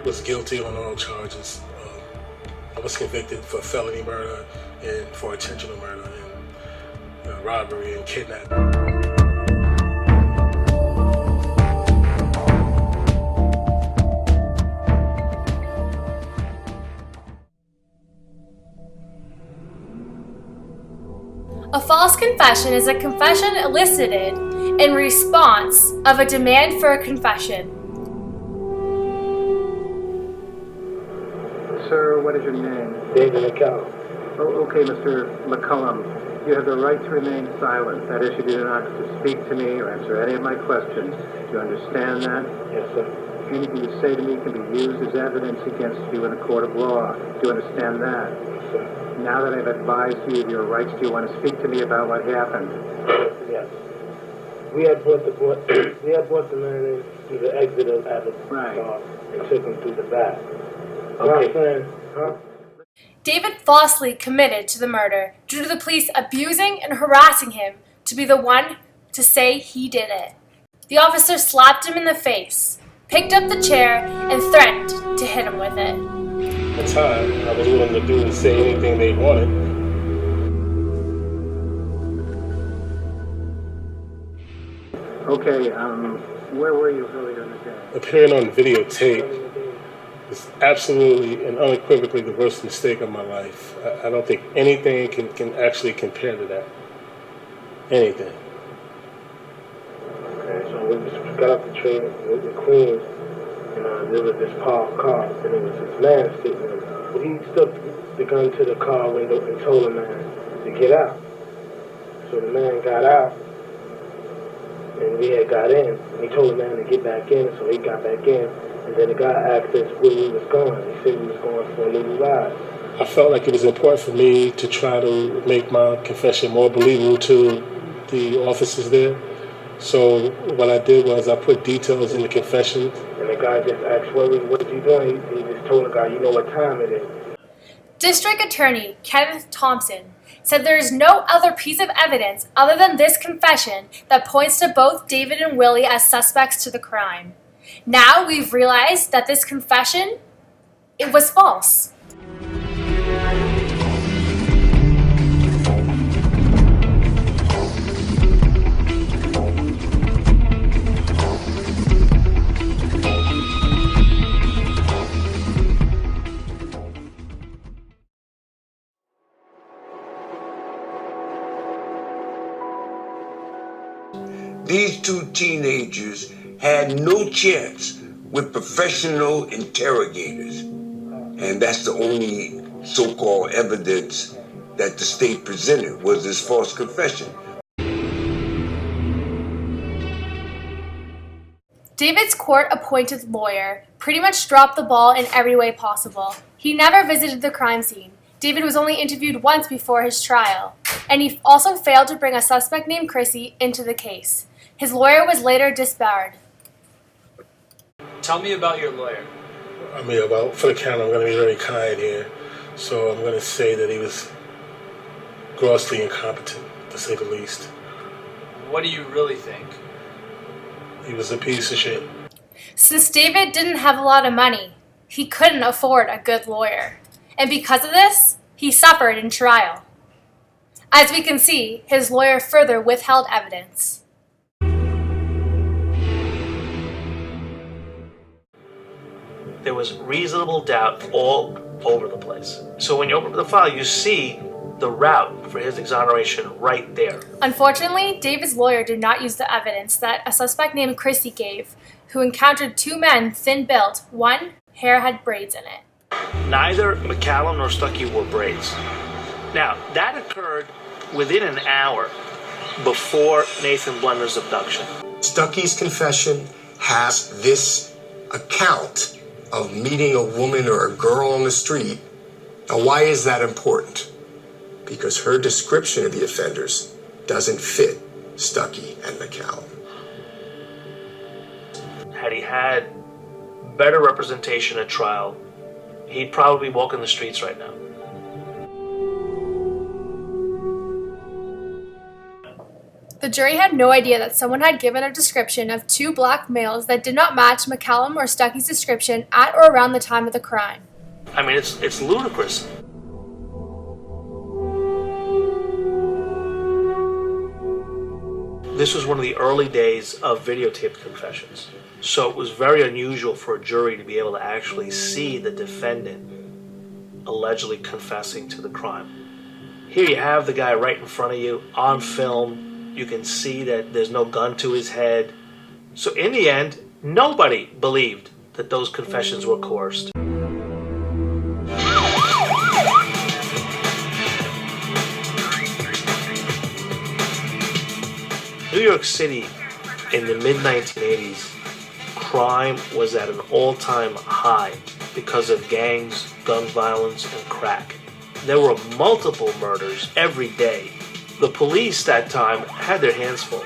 was guilty on all charges. I was convicted for felony murder and for intentional murder and robbery and kidnapping. A false confession is a confession elicited in response of a demand for a confession. Sir, what is your name? David McCallum. Oh, okay, Mr. McCullum. You have the right to remain silent. That is, you do not have to speak to me or answer any of my questions. Do you understand that? Yes, sir. Anything you say to me can be used as evidence against you in a court of law. Do you understand that? Yes, sir. Now that I've advised you of your rights, do you want to speak to me about what happened? Yes. We had brought the man in through the exit of the car and took him through the back. Okay. David falsely committed to the murder due to the police abusing and harassing him to be the one to say he did it. The officer slapped him in the face, picked up the chair, and threatened to hit him with it. At the time, I was willing to do and say anything they wanted. Okay, where were you earlier in the day? Appearing on videotape is absolutely and unequivocally the worst mistake of my life. I don't think anything can actually compare to that. Anything. Okay, so we just got off the train in Queens, and there was this parked car, and there was this man sitting there. But he stuck the gun to the car window and told the man to get out. So the man got out, and we had got in, and he told the man to get back in, so he got back in, and then the guy asked us where we was going. He said we was going for a little ride. I felt like it was important for me to try to make my confession more believable to the officers there. So what I did was I put details in the confession. And the guy just asked, what are you doing? He just told the guy, you know what time it is. District Attorney Kenneth Thompson said there is no other piece of evidence other than this confession that points to both David and Willie as suspects to the crime. Now we've realized that this confession, it was false. These two teenagers had no chance with professional interrogators. And that's the only so-called evidence that the state presented was this false confession. David's court-appointed lawyer pretty much dropped the ball in every way possible. He never visited the crime scene. David was only interviewed once before his trial, and he also failed to bring a suspect named Chrissy into the case. His lawyer was later disbarred. Tell me about your lawyer. For the count, I'm going to be very kind here. So I'm going to say that he was grossly incompetent, to say the least. What do you really think? He was a piece of shit. Since David didn't have a lot of money, he couldn't afford a good lawyer. And because of this, he suffered in trial. As we can see, his lawyer further withheld evidence. There was reasonable doubt all over the place. So when you open up the file, you see the route for his exoneration right there. Unfortunately, David's lawyer did not use the evidence that a suspect named Chrissy gave, who encountered two men thin-built. One hair had braids in it. Neither McCallum nor Stuckey wore braids. Now, that occurred within an hour before Nathan Blender's abduction. Stuckey's confession has this account of meeting a woman or a girl on the street. Now, why is that important? Because her description of the offenders doesn't fit Stuckey and McCallum. Had he had better representation at trial, he'd probably be walking the streets right now. The jury had no idea that someone had given a description of two black males that did not match McCallum or Stuckey's description at or around the time of the crime. I mean, it's ludicrous. This was one of the early days of videotaped confessions. So it was very unusual for a jury to be able to actually see the defendant allegedly confessing to the crime. Here you have the guy right in front of you on film. You can see that there's no gun to his head. So in the end, nobody believed that those confessions were coerced. New York City in the mid-1980s, crime was at an all-time high because of gangs, gun violence, and crack. There were multiple murders every day. The police that time had their hands full.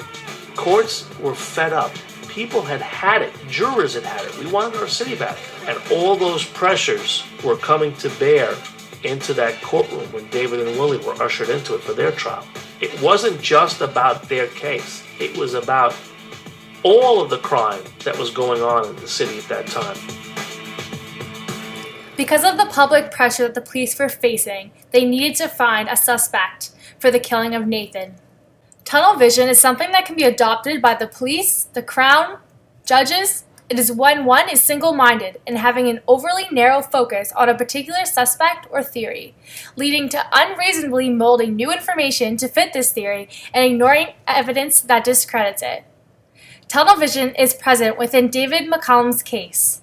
Courts were fed up. People had it. Jurors had it. We wanted our city back. And all those pressures were coming to bear into that courtroom when David and Willie were ushered into it for their trial. It wasn't just about their case. It was about all of the crime that was going on in the city at that time. Because of the public pressure that the police were facing, they needed to find a suspect for the killing of Nathan. Tunnel vision is something that can be adopted by the police, the Crown, judges. It is when one is single-minded and having an overly narrow focus on a particular suspect or theory, leading to unreasonably molding new information to fit this theory and ignoring evidence that discredits it. Tunnel vision is present within David McCallum's case.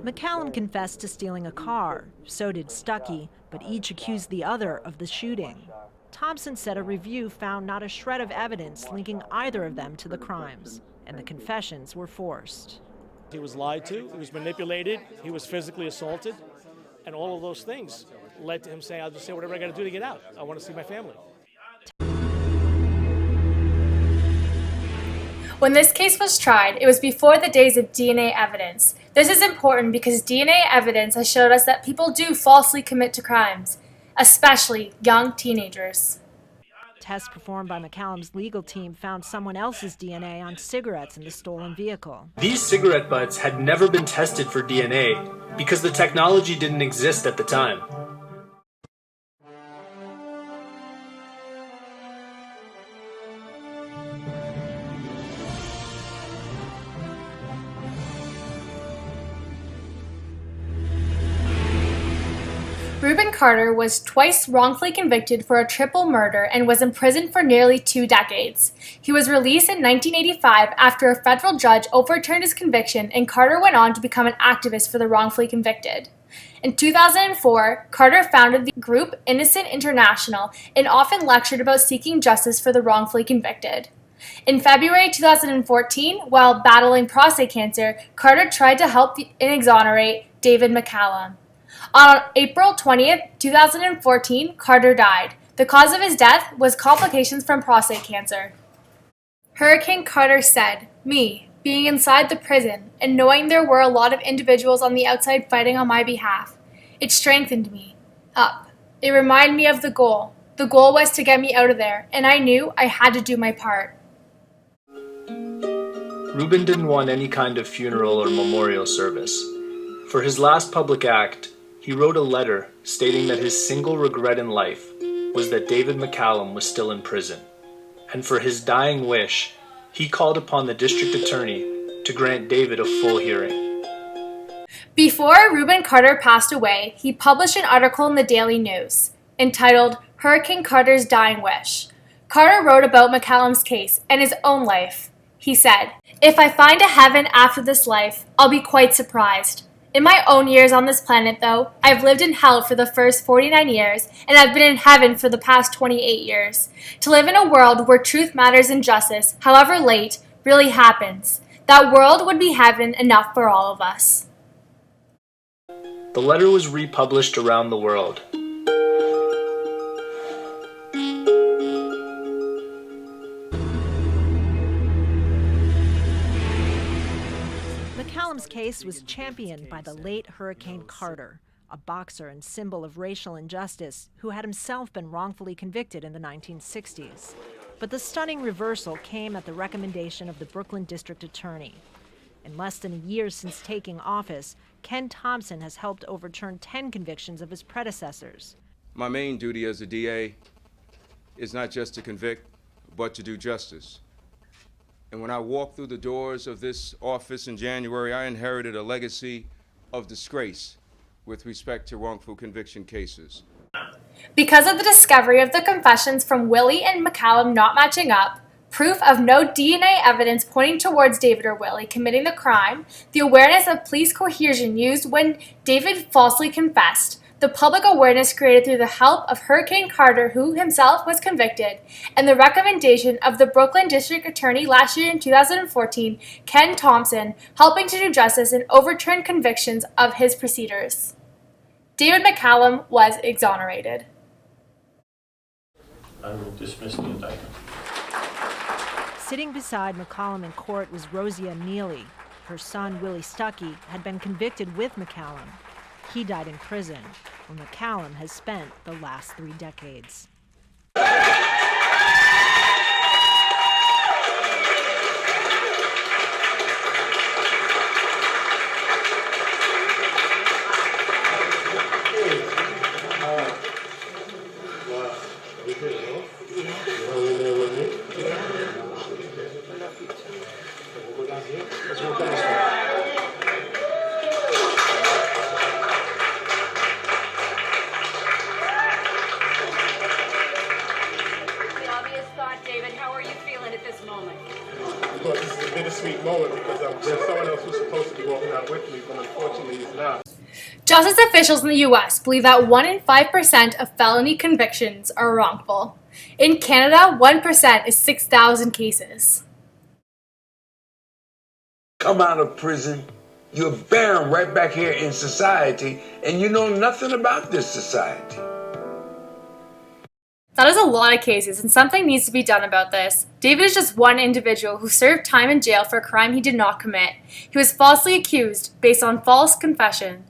McCallum confessed to stealing a car, so did Stuckey, but each accused the other of the shooting. Thompson said a review found not a shred of evidence linking either of them to the crimes, and the confessions were forced. He was lied to, he was manipulated, he was physically assaulted, and all of those things led to him saying, I'll just say whatever I got to do to get out. I want to see my family. When this case was tried, it was before the days of DNA evidence. This is important because DNA evidence has showed us that people do falsely commit to crimes, especially young teenagers. Tests performed by McCallum's legal team found someone else's DNA on cigarettes in the stolen vehicle. These cigarette butts had never been tested for DNA because the technology didn't exist at the time. Reuben Carter was twice wrongfully convicted for a triple murder and was imprisoned for nearly 2 decades. He was released in 1985 after a federal judge overturned his conviction, and Carter went on to become an activist for the wrongfully convicted. In 2004, Carter founded the group Innocent International and often lectured about seeking justice for the wrongfully convicted. In February 2014, while battling prostate cancer, Carter tried to help and exonerate David McCallum. On April 20th, 2014, Carter died. The cause of his death was complications from prostate cancer. Hurricane Carter said, "Me, being inside the prison and knowing there were a lot of individuals on the outside fighting on my behalf, it strengthened me up. It reminded me of the goal. The goal was to get me out of there, and I knew I had to do my part." Reuben didn't want any kind of funeral or memorial service. For his last public act, he wrote a letter stating that his single regret in life was that David McCallum was still in prison. And for his dying wish, he called upon the district attorney to grant David a full hearing. Before Reuben Carter passed away, he published an article in the Daily News entitled "Hurricane Carter's Dying Wish." Carter wrote about McCallum's case and his own life. He said, "If I find a heaven after this life, I'll be quite surprised. In my own years on this planet, though, I've lived in hell for the first 49 years, and I've been in heaven for the past 28 years. To live in a world where truth matters and justice, however late, really happens. That world would be heaven enough for all of us." The letter was republished around the world. McCallum's case was championed by the late Hurricane Carter, a boxer and symbol of racial injustice who had himself been wrongfully convicted in the 1960s. But the stunning reversal came at the recommendation of the Brooklyn District Attorney. In less than a year since taking office, Ken Thompson has helped overturn 10 convictions of his predecessors. My main duty as a DA is not just to convict, but to do justice. And when I walked through the doors of this office in January, I inherited a legacy of disgrace with respect to wrongful conviction cases. Because of the discovery of the confessions from Willie and McCallum not matching up, proof of no DNA evidence pointing towards David or Willie committing the crime, the awareness of police coercion used when David falsely confessed, the public awareness created through the help of Hurricane Carter, who himself was convicted, and the recommendation of the Brooklyn District Attorney last year in 2014, Ken Thompson, helping to do justice and overturn convictions of his preceders. David McCallum was exonerated. I will dismiss the indictment. Sitting beside McCallum in court was Rosia Neely. Her son, Willie Stuckey, had been convicted with McCallum. He died in prison, where McCallum has spent the last 3 decades. David, how are you feeling at this moment? Well, this is a bittersweet moment because there's someone else who's supposed to be walking out with me, but unfortunately he's not. Justice officials in the U.S. believe that 1 in 5% of felony convictions are wrongful. In Canada, 1% is 6,000 cases. Come out of prison, you're barren right back here in society, and you know nothing about this society. That is a lot of cases, and something needs to be done about this. David is just one individual who served time in jail for a crime he did not commit. He was falsely accused based on false confession,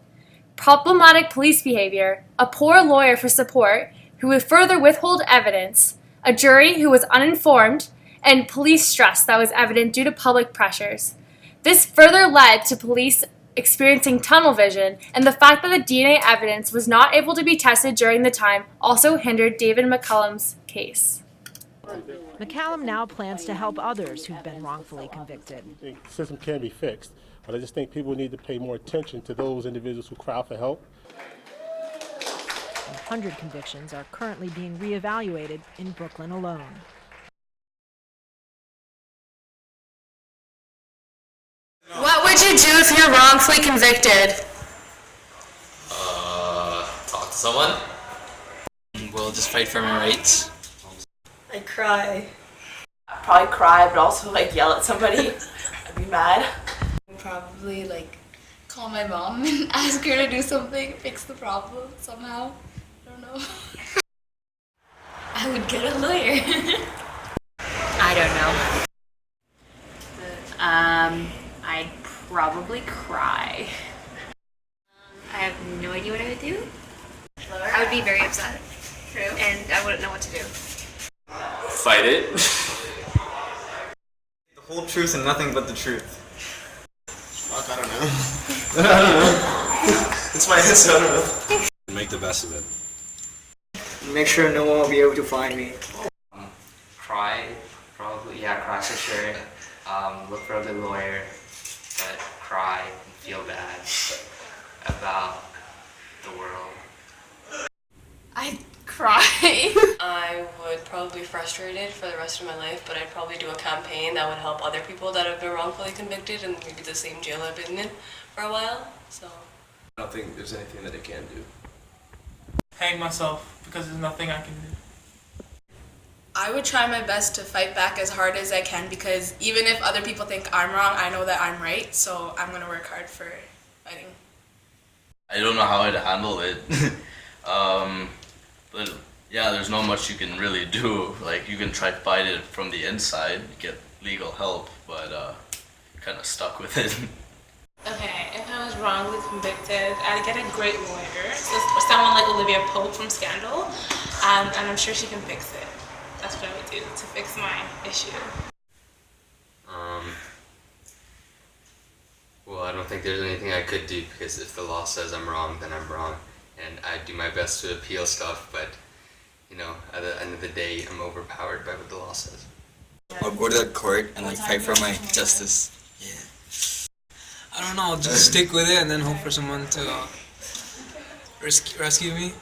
problematic police behavior, a poor lawyer for support who would further withhold evidence, a jury who was uninformed, and police stress that was evident due to public pressures. This further led to police experiencing tunnel vision, and the fact that the DNA evidence was not able to be tested during the time also hindered David McCallum's case. McCallum now plans to help others who've been wrongfully convicted. The system can be fixed, but I just think people need to pay more attention to those individuals who cry out for help. 100 convictions are currently being reevaluated in Brooklyn alone. What would you do if you're wrongfully convicted? Talk to someone. We'll just fight for my rights. I'd cry. I'd probably cry, but also yell at somebody. I'd be mad. I'd probably call my mom and ask her to do something, fix the problem somehow. I don't know. I would get a lawyer. I don't know. I'd probably cry. I have no idea what I would do. I would be very upset. True. And I wouldn't know what to do. Fight it. The whole truth and nothing but the truth. Fuck, I don't know. I don't know. It's my answer, I don't know. Make the best of it. Make sure no one will be able to find me. Cry, probably. Yeah, cry for sure. Look for a good lawyer, but cry and feel bad about the world. I'd cry cry. I would probably be frustrated for the rest of my life, but I'd probably do a campaign that would help other people that have been wrongfully convicted and maybe the same jail I've been in for a while. So I don't think there's anything that I can do. Hang myself, because there's nothing I can do. I would try my best to fight back as hard as I can, because even if other people think I'm wrong, I know that I'm right, so I'm going to work hard for fighting. I don't know how I'd handle it. But yeah, there's not much you can really do. Like, you can try to fight it from the inside, get legal help, but kind of stuck with it. Okay, if I was wrongly convicted, I'd get a great lawyer, so someone like Olivia Pope from Scandal, and I'm sure she can fix it. That's what I would do to fix my issue. Well, I don't think there's anything I could do, because if the law says I'm wrong, then I'm wrong. And I do my best to appeal stuff, but, you know, at the end of the day, I'm overpowered by what the law says. I'll go to the court and fight for my justice. Yeah. I don't know, I'll just stick with it and then hope for someone to rescue me.